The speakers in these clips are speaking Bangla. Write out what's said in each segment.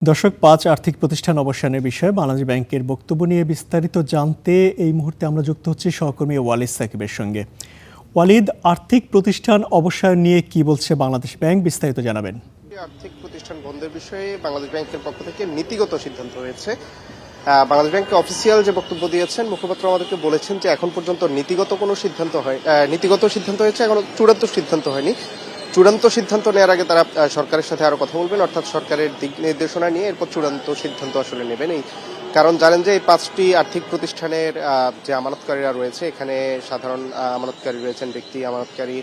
দর্শক, ৫ আর্থিক প্রতিষ্ঠান অবসানের বিষয়ে বাংলাদেশ ব্যাংকের বক্তব্য নিয়ে বিস্তারিত জানতে এই মুহূর্তে আমরা যুক্ত হচ্ছি সহকর্মী ওয়ালিদ সাকিবের সঙ্গে। ওয়ালিদ, আর্থিক প্রতিষ্ঠান অবসান নিয়ে কি বলছে বাংলাদেশ ব্যাংক, বিস্তারিত জানাবেন। আর্থিক প্রতিষ্ঠান বন্ধের বিষয়ে বাংলাদেশ ব্যাংকের পক্ষ থেকে নীতিগত সিদ্ধান্ত হয়েছে। বাংলাদেশ ব্যাংকের অফিসিয়াল যে বক্তব্য দিয়েছেন, মুখপাত্র আমাদেরকে বলেছেন যে এখন পর্যন্ত নীতিগত সিদ্ধান্ত হয়েছে, এখনো চূড়ান্ত সিদ্ধান্ত হয়নি। চূড়ান্ত সিদ্ধান্ত নেওয়ার আগে তারা সরকারের সাথে আরো কথা বলবেন, অর্থাৎ সরকারের দিক নির্দেশনা নিয়ে এরপর চূড়ান্ত সিদ্ধান্ত আসলে নেবেন। এই কারণ জানেন যে এই 5টি আর্থিক প্রতিষ্ঠানের যে আমানতকারীরা রয়েছে, এখানে সাধারণ আমানতকারী রয়েছেন, ব্যক্তি আমানতকারী,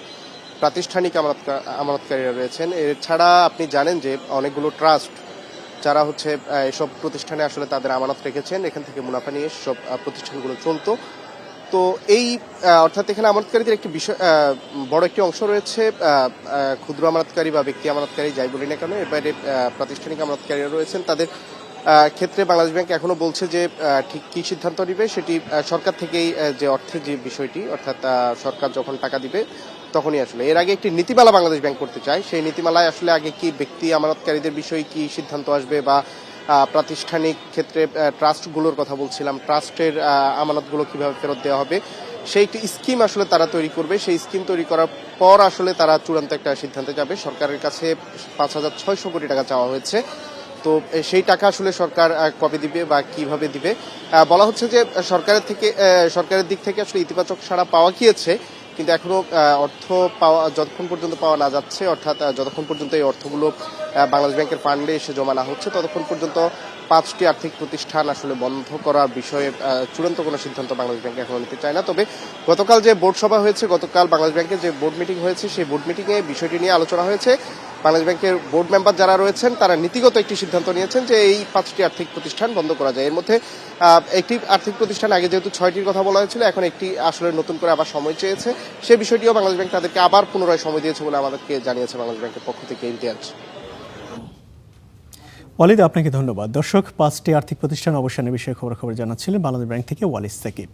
প্রাতিষ্ঠানিক আমানতকারীরা রয়েছেন। এছাড়া আপনি জানেন যে অনেকগুলো ট্রাস্ট যারা হচ্ছে এসব প্রতিষ্ঠানে আসলে তাদের আমানত রেখেছেন, এখান থেকে মুনাফা নিয়ে সব প্রতিষ্ঠানগুলো চলতো। তো এই অর্থাৎ এখানে আমানতকারীদের একটি বিষয়, বড় একটি অংশ রয়েছে ক্ষুদ্র আমানতকারী বা ব্যক্তি আমানতকারী, যাই বলি না কেন। এর বাইরে প্রাতিষ্ঠানিক আমানতকারীরা রয়েছেন। তাদের ক্ষেত্রে বাংলাদেশ ব্যাংক এখনো বলছে যে ঠিক কি সিদ্ধান্ত নিবে সেটি সরকার থেকেই, যে অর্থের যে বিষয়টি, অর্থাৎ সরকার যখন টাকা দিবে তখনই আসলে। এর আগে একটি নীতিমালা বাংলাদেশ ব্যাংক করতে চায়। সেই নীতিমালায় আসলে আগে কি ব্যক্তি আমানতকারীদের বিষয়ে কি সিদ্ধান্ত আসবে, বা প্রাতিষ্ঠানিক ক্ষেত্রে ট্রাস্টগুলোর কথা বলছিলাম, ট্রাস্টের আমানতগুলো কিভাবে ফেরত দেওয়া হবে, সেই একটি স্কিম আসলে তারা তৈরি করবে। সেই স্কিম তৈরি করার পর আসলে তারা চূড়ান্ত একটা সিদ্ধান্তে যাবে। সরকারের কাছে 5,600 কোটি টাকা চাওয়া হয়েছে। তো সেই টাকা আসলে সরকার কবে দিবে বা কিভাবে দিবে, বলা হচ্ছে যে সরকারের দিক থেকে আসলে ইতিবাচক সাড়া পাওয়া গিয়েছে, কিন্তু এখনো অর্থ পাওয়া যতক্ষণ পর্যন্ত পাওয়া না যাচ্ছে, অর্থাৎ যতক্ষণ পর্যন্ত এই অর্থগুলো বাংলাদেশ ব্যাংকের ফান্ডে এসে জমা না হচ্ছে, ততক্ষণ পর্যন্ত 5টি আর্থিক প্রতিষ্ঠান আসলে বন্ধ করার বিষয়ে চূড়ান্ত কোনো সিদ্ধান্ত বাংলাদেশ ব্যাংক এখনো নিতে চায় না। তবে গতকাল যে বোর্ড সভা হয়েছে, গতকাল বাংলাদেশ ব্যাংকের যে বোর্ড মিটিং হয়েছে, সেই বোর্ড মিটিংয়ে বিষয়টি নিয়ে আলোচনা হয়েছে। বাংলাদেশ ব্যাংকের বোর্ড মেম্বার যারা রয়েছেন তারা নীতিগত একটি সিদ্ধান্ত নিয়েছেন যে এই 5টি আর্থিক প্রতিষ্ঠান বন্ধ করা যায়। এর মধ্যে একটি আর্থিক প্রতিষ্ঠান, আগে যেহেতু 6টির কথা বলা হয়েছিল, এখন একটি আসলে নতুন করে আবার সময় চেয়েছে। সে বিষয়টিও বাংলাদেশ ব্যাংক তাদেরকে আবার পুনরায় সময় দিয়েছে বলে আমাদেরকে জানিয়েছে বাংলাদেশ ব্যাংকের পক্ষ থেকে। ইমতিয়াজ। ওয়ালিদ, আপনাকে ধন্যবাদ। দর্শক, 5টি আর্থিক প্রতিষ্ঠান অবসানের বিষয়ে খবর জানাচ্ছিলেন বাংলাদেশ ব্যাংক থেকে ওয়ালিদ সাকিব।